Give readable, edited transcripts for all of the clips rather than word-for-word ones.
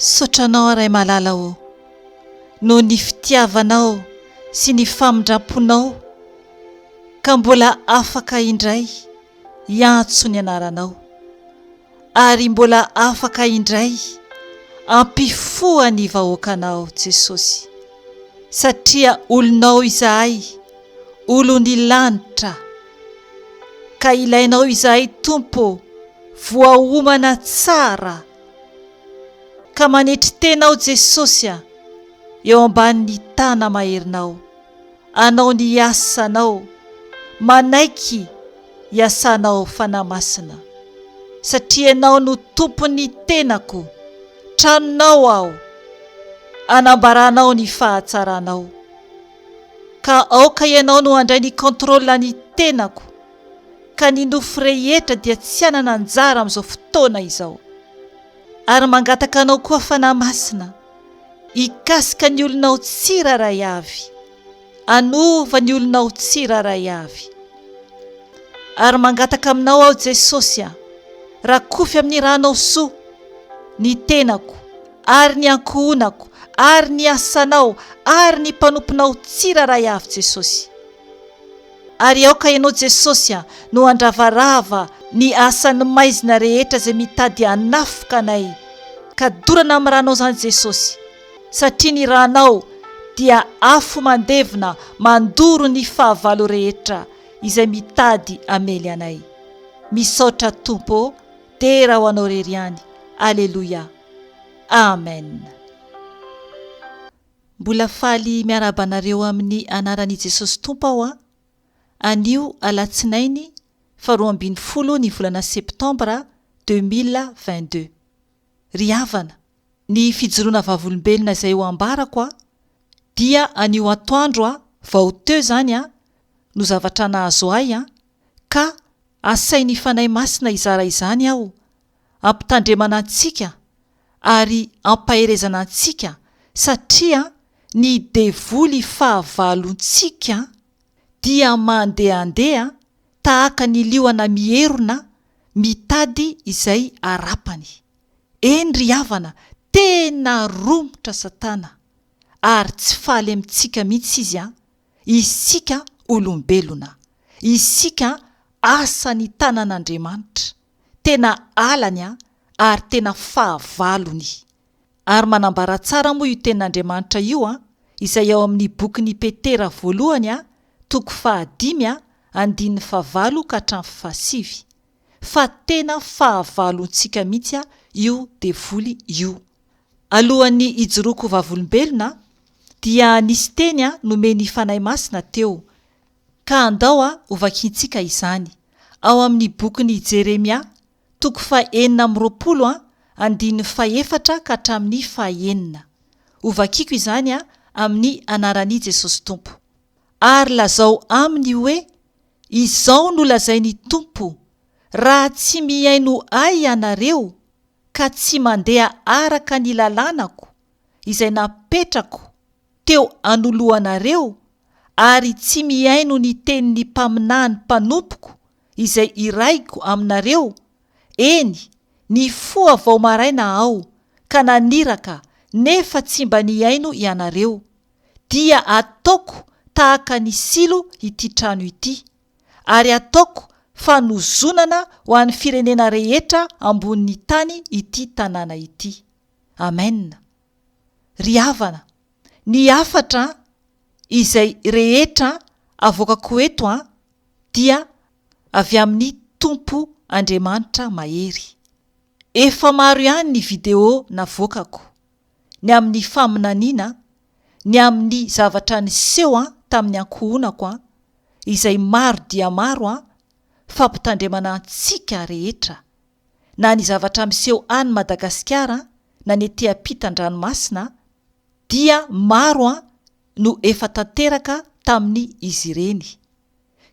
Sotranao aray malala o, no ny fitiavanao sy ny famindramponao ka mbola afaka indray hiantso ny anaranao, ary mbola afaka indray ampifoha ny vahoakanao Jesosy, satria olonao izahay, olon'ny lanitra, ka ilainao izahay Tompo voaomana tsara, ka manetry tenao Jesosy eo ambanin'ny tana maherinao, anao ny asanao, manaiky hiasanao fanahy masina, satria ianao no tompon'ny tenako, tranonao aho, anambaranao ny fahatsaranao, ka aoka ianao no handray ny kontrola ny tenako, ka ny nofo rehetra dia tsy hanana anjara amin'izao fotoana izao, ary mangataka anao koa fanahy masina, hikasika ny olonao tsiraray avy, anova ny olonao tsiraray avy, ary mangataka aminao aho Jesosy rakofy amin'ny ranao soa ny tenako, ary ny ankohonako, ary ny asanao, ary ny mpanomponao tsiraray avy Jesosy. Ary aoka ianao Jesosy no andravarava ny asan'ny maizina rehetra izay mitady hanafoka anay, ka dorana amin'ny ranao izany Jesosy, satria ny ranao dia afo mandevina mandoro ny fahavalo rehetra izay mitady amely anay. Misaotra Tompo, tera ho anao rery ihany. Aleluia. Amen. Mbola faly miarabanareo amin'ny anaran'i Jesosy Tompo aho anio alatsinainy 12 ny volana Septembre 2022. Ry havana, ny Fijoroana Vavolombelona izay ho ambarako dia anio atoandro vao teo zany no zavatra nahazo ahy ka asain'ny fanahy masina izara izany aho, ampitandremana antsika ary ampaherezana antsika, satria ny devoly Fahavalontsika dia mandehandeha tahaka ny liona mierona mitady izay arapany. Eny ry havana, tena romotra Satana, ary tsy faly amintsika mihitsy izy isika olombelona, isika asan'ny tanan'Andriamanitra, tena alany ary tena fahavalony. Ary manambara tsara moa io tenan'Andriamanitra io izay ao amin'ny bokin'ny Petera Voalohany 5:5-7, fa tena fahavalontsika mihitsy io devoly io. Alohan'ny hijoroko vavolombelona dia nisy teny nomeny fanahy masina teo, ka andao hovakintsika izany ao amin'ny bokin'ny Jeremia 4:4-5. Hovakiko izany amin'ny anaran'i Jesosy Tompo. Ary lazao aminy hoe, izao no lazain'ny Tompo, raha tsy miaino ahy ianareo ka tsy mandeha araka ny lalànako izay napetrako teo anoloanareo, ary tsy miaino ny tenin'ny mpaminany mpanompoko izay iraiko aminareo, eny nifoha vao maraina aho ka naniraka nefa tsy mba niaino ianareo, dia ataoko tahaka ny silo ity trano ity, ary ataoko fanozonana ho an'ny firenena rehetra ambonin'ny tany ity tanàna ity. Amen. Ry havana, ny afatra izay rehetra avoakako eto dia avy amin'ny Tompo Andriamanitra mahery. Efa maro ihany ny video navoakako, ny amin'ny faminaniana, ny amin'ny zavatra niseho tamin'ny ankohonako izay maro dia maro fampitandremana antsika rehetra, na ny zavatra miseho any Madagasikara na ny ety ampitan-dranomasina dia maro no efa tanteraka tamin'ny izy ireny.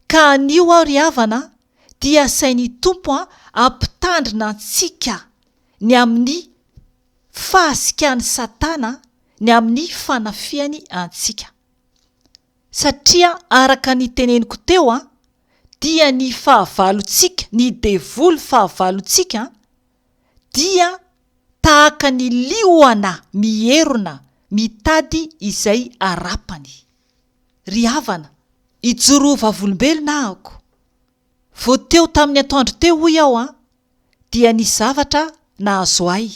Ka anio aho ry havana dia sain'ny Tompo ampitandrina antsika ny amin'ny fahasikan'ny Satana, ny amin'ny fanafihany antsika, satria araka ny teneniko teo dia ny fahavalontsika, ny devoly fahavalontsika dia tahaka ny lioana mierona mitady izay arapany. Ry havana, ijoro vavolombelona ahako. Vao teo tamin'ny atoandro teo hoy aho dia ny zavatra nahazo ahy.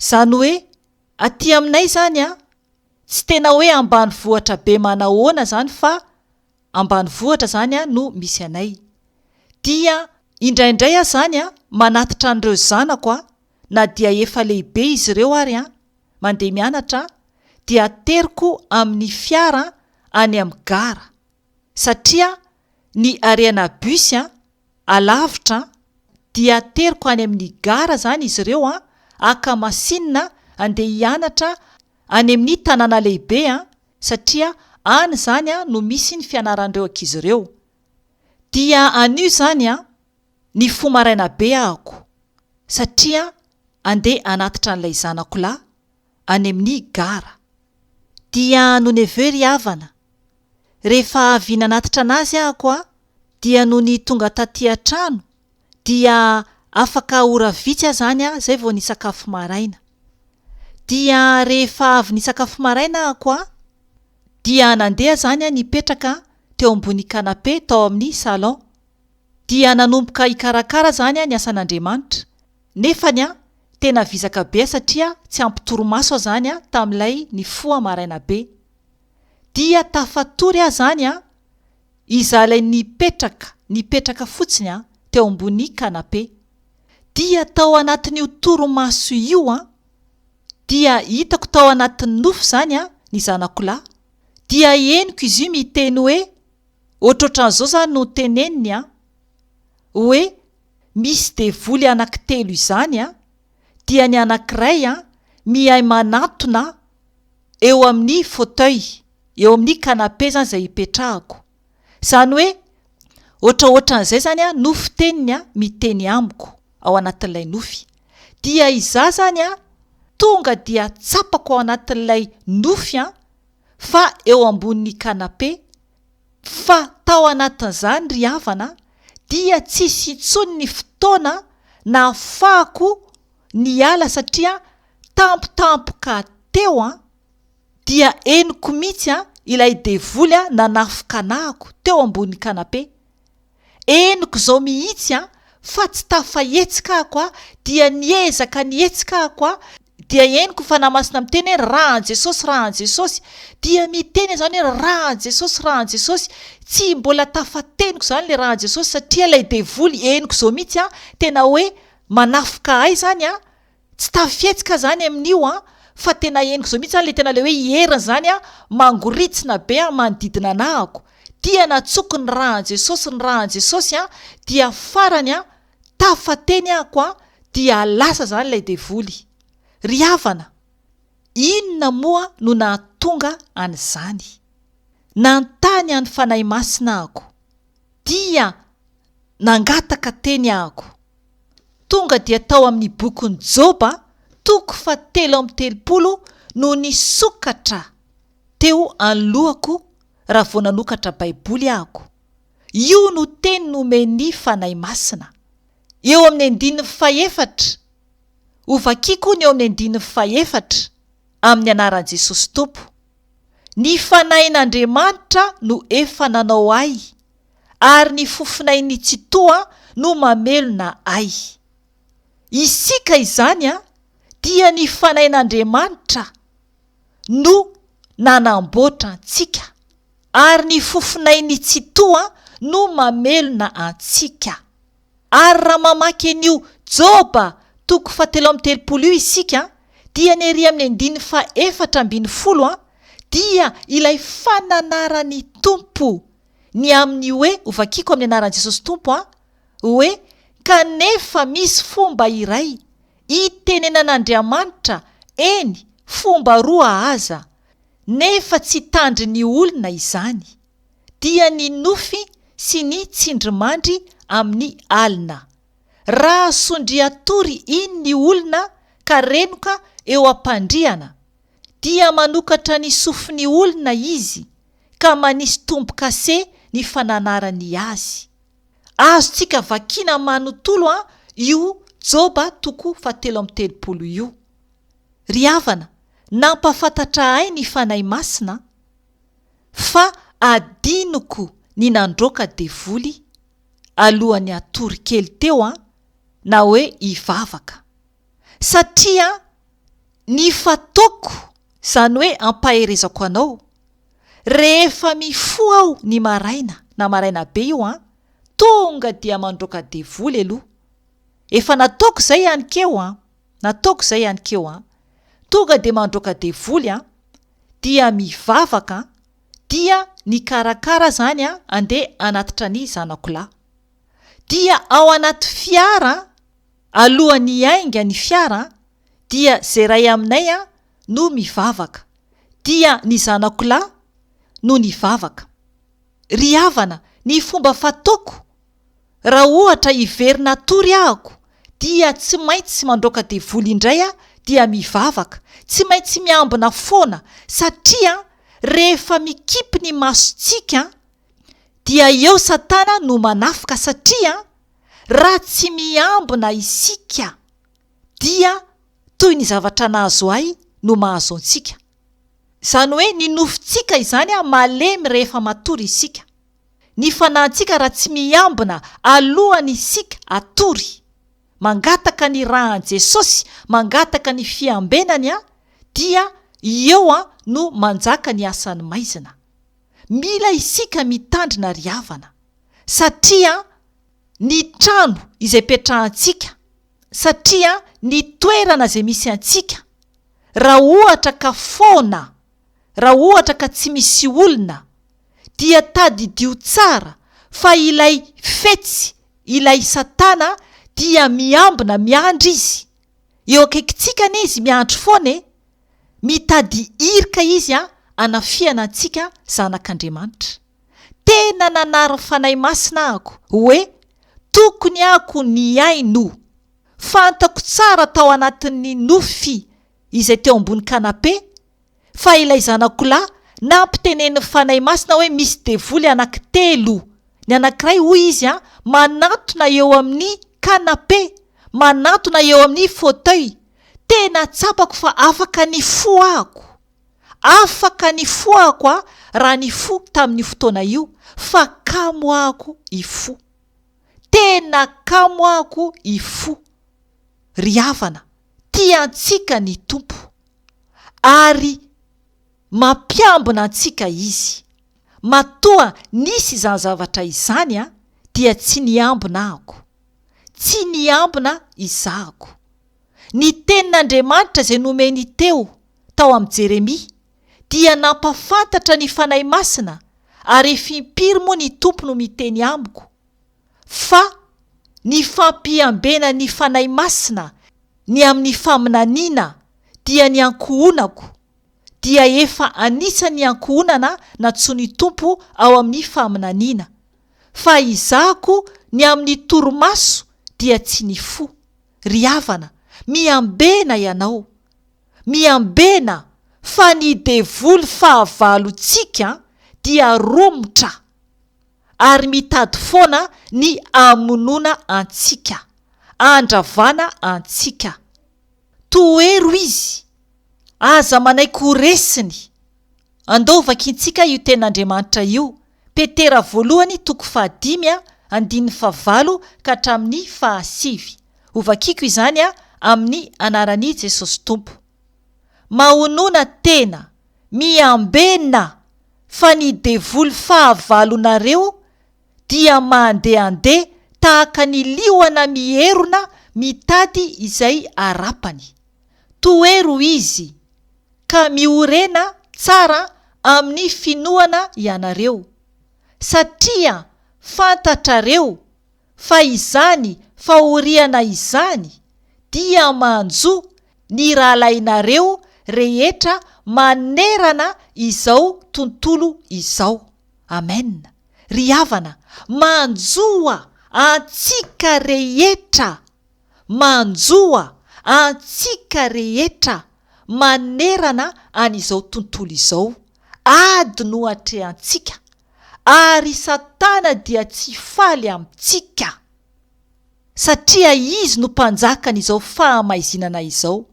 Zany hoe aty aminay zany tsy tena hoe ambany vohatra be manahoana zany fa ambany vohatra zany no misy anay. Dia indraindray zany manatitra an'ireo zanako na dia efa lehibe izy ireo ary mandeha mianatra dia ateriko amin'ny fiara any amin'ny gara satria ny areana bus alavitra dia ateriko any amin'ny gara zany izy ireo aka MASINA andeha hianatra any amin'ny tanàna lehibe satria any zany no misy ny fianaran'ireo ankizy ireo. Dia anio zany ny fomaraina be ahako satria andeha anatitra an'ilay zanako lahy any amin'ny gara. Dia no nevery havana rehefa avy nanatitra anazy ahako dia no ny tonga taty an-trano dia afaka ora vitsy zany zay vao nisakafo maraina. Dia rehefa avy nisakafo maraina ahako dia nandeha zany nipetraka teo ambony kanape tao amin'ny salon. Dia nanomboka ikarakara zany ny asan'Andriamanitra nefany tena vizaka be satria tsy ampy torimaso zany tamilay nifoha maraina be. Dia tafatory zany izalay nipetraka fotsiny teo ambony kanape. Dia tao anatin'io torimaso io dia hitako tao anatin'ny nofo zany ny zanako lahy. Dia henoko izy io miteny hoe ohatrohatran'izao zany no teneniny hoe misy devoly anankitelo izany dia ny anankiray mihay manatona eo amin'ny fauteuil, eo amin'ny kanape zany izay hipetrahako. Zany hoe ohatraohatran'izay zany nofo teniny miteny amiko ao anatin'ilay nofy. Dia iza zany tonga dia tsapako ao anatin'ilay nofy fa eo ambonin'ny kanape. Fa tao anatin'izany ry havana dia tsisy intsony ny fotoana nahafahako niala satria tampotampoka teo dia henoko mihitsy ilay devoly nanafoka anahako teo ambony kanape. Henoko zao mihitsy fa tsy tafahetsika ako dia niezaka nietsika ako dia henoko fa namasina miteny hoe rahan Jesosy dia miteny zany hoe rahan Jesosy tsy mbola tafateniko zany le rahan Jesosy satria lay devoly henoko zao mihitsy tena hoe manafoka ahy zany tsy tafihetsika zany amin'io fa tena henoko zao mihitsy zany le tena le hoe hierina zany mangoritsina be manodidina anahako. Dia natsoko ny rahan Jesosy dia farany tafateny ako dia lasa zany lay devoly. Ry havana, inona moa no nahatonga an'izany? Nantany any fanahy masina ako dia nangataka teny ako. Tonga dia tao amin'ny bokin'ny Joba 7:30 no nisokatra teo anolohako raha vao nanokatra baiboly ako. Io no teny nomeny fanahy masina. Eo amin'ny 14 ovakiko ny eo amin'ny 14 amin'ny anaran'i Jesosy Tompo. Ny fanahin'Andriamanitra no efa nanao ahy ary ny fofinainy tsy toa no mamelona ahy. Isika izany dia ny fanahin'Andriamanitra no nanamboatra antsika ary ny fofinainy tsy toa no mamelona antsika. Ary raha mamaky an'io Joba 7:30 isika dia ny ery amin'ny 14 dia ilay fananarany Tompo ny amin'ny hoe ovakiko amin'ny anaran'i Jesosy Tompo hoe kanefa misy fomba iray itenenan'Andriamanitra eny fomba roa aza nefa tsy tandry ny olona izany dia ny nofy sy ny tsindrimandry amin'ny alina. Raha sondriatory iny ny olona ka renoka eo am-pandriana dia manokatra ny sofiny olona izy ka manisy tombo-kase ny fananarany azy. Azontsika vakina manontolo io Joba 7:30 io. Ry havana, nampafantatra ahy ny fanahy masina fa adinoko ny nandroka devoly alohan'ny atory kely teo na hoe hivavaka, satria ny fataoko izany hoe ampaherezako anao rehefa mifoha aho ny maraina na maraina be io tonga dia mandroka devoly aloha. Efa nataoko izay ihany keo nataoko izay ihany keo tonga dia mandroka devoly dia mivavaka dia ny karakara zany andeha anatitra ny zanak'olahy, dia ao anaty fiara alohan'ny ainga ny fiara dia zay ray aminay no mivavaka, dia ny zanak'olahy no nivavaka. Ry havana, ny fomba fataoko raha ohatra hiverina tory ahako dia tsy maintsy mandroka devoly indray dia mivavaka, tsy maintsy miambina foana, satria rehefa mikipy ny masontsika dia eo Satana no manafika, satria raha tsy miambina isika dia toy ny zavatra nahazo ahy no mahazo antsika. Izany hoe ny nofintsika izany malemy rehefa matory isika. Ny fanahintsika raha tsy miambina alohan'ny isika atory, mangataka ny rahan'i Jesosy, mangataka ny fiambenany dia eo no manjaka ny asan'ny maizina. Mila isika mitandrina ry havana, satria ny trano izay petrahantsika, satria ny toerana izay misy antsika, raha ohatra ka foana, raha ohatra ka tsy misy olona, dia tadidio tsara fa ilay fetsy, ilay Satana dia miambina miandry izy. Eo akaikitsika izy miandry foana, mitady irika izy anafiana antsika zanak'Andriamanitra. Tena nanary fanahy masina ahako hoe tokony ahako ny aino, fantako tsara tao anatin'ny nofy izay teo ambony kanape fa ilay zanak'olahy nampitenen'ny fanahy masina hoe misy devoly anankitelo. Ny anankiray hoy izy manatona eo amin'ny kanape, manatona eo amin'ny fauteuil. Tena tsapako fa afaka ny fohako, afaka ny fohako raha ny fo tamin'ny fotoana io, fa kamo ahako ifo, tena kamo ahako ifo. Ry havana, tiantsika ny tompo ary mampiambina antsika izy. Matoa nisy izany zavatra izany dia tsy niambina ahako, tsy niambina izahako. Ny tenin'Andriamanitra izay nomeny teo tao amin'ny Jeremia dia nampafantatra ny fanahy masina, ary fimpiry moa ny tompo no miteny amiko fa ny fampiambena ny fanahy masina ny amin'ny faminaniana dia ny ankohonako, dia efa anisan'ny ankohonana natsoiny tompo ao amin'ny faminaniana. Fa izahako ny amin'ny torimaso dia tsy ny fo. Ry havana, miambena ianao, miambena fa ny devoly Fahavalontsika dia romotra ary mitady foana ny amonona antsika, andravana antsika. Toero izy, aza manaiky ho resiny. Andao vakintsika io ten'Andriamanitra io. Petera Voalohany 5:5 ka hatramin'ny 7. Hovakiko izany amin'ny anaran'i Jesosy Tompo. Mahonona tena, miambena fa ny devoly fahavalonareo dia mandehandeha tahaka ny liona miherona mitady izay arapany. Toero izy ka miorena tsara amin'ny finoana ianareo, satria fantatrareo fa izany fahoriana izany dia manjo ny rahalainareo rehetra manerana izao tontolo izao. Amen. Ry havana, manjoa antsika rehetra, manjoa antsika rehetra manerana an'izao tontolo izao. Ady no hatrehantsika, ary Satana dia tsy faly amintsika, satria izy no mpanjaka n'izao fahamaizinana izao.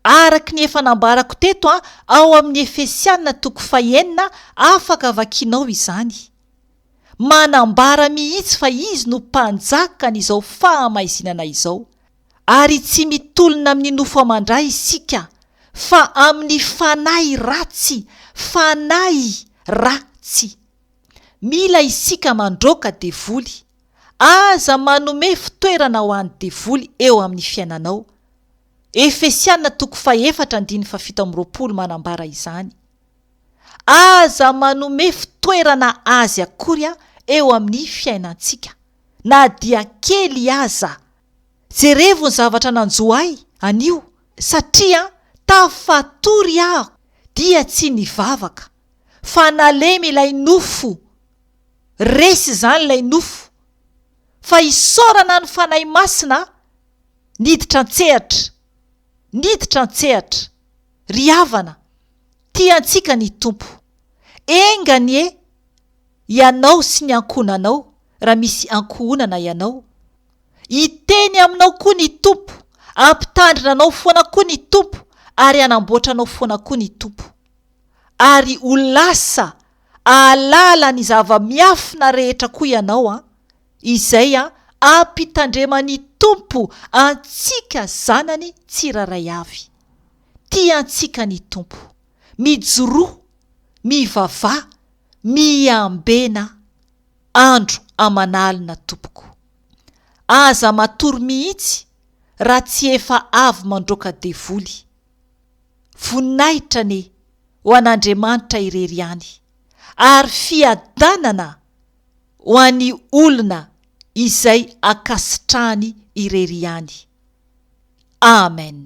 Araka ny efa nambarako teto ao amin'ny Efesiana 4:9 afaka vakianao izany. Manambara mihitsy fa izy no mpanjaka n'izao fahamaizinana izao, ary tsy mitolona amin'ny nofo amandray isika, fa amin'ny fanahy ratsy, fanahy ratsy. Mila isika mandroka devoly, aza manome fitoerana ho an'ny devoly eo amin'ny fiainanao. Efesiana 4:7-7 manambara izany. Aza manome fitoerana azy akory eo amin'ny fiainantsika, na dia kely aza. Jerevony zavatra nanjohay anio, satria tafatory aho dia tsy nivavaka, fa nalemy ilay nofo, resy izany ilay nofo, fa isorana ny fanahy masina niditra an-tsehatra, ry havana, tia antsika ny tompo. Engany ianao sy ny ankohonanao, raha misy ankohonana ianao, iteny aminao koa ny tompo, ampitandrina anao foana koa ny tompo, ary anamboatra anao foana koa ny tompo, ary ho lasa alala ny zava-miafina rehetra koa ianao izay ampitandremany tompo, antsika zanany tsiraray avy. Tia antsika ny tompo, mijoroa, mivavà, miambena, andro amanalina tompoko. Aza matory mihitsy raha tsy efa avy mandroka devoly. Voninahitra ne ho an'Andriamanitra irery ihany, ary fiadanana ho an'ny olona izay akasitrahany irery ihany. Amen.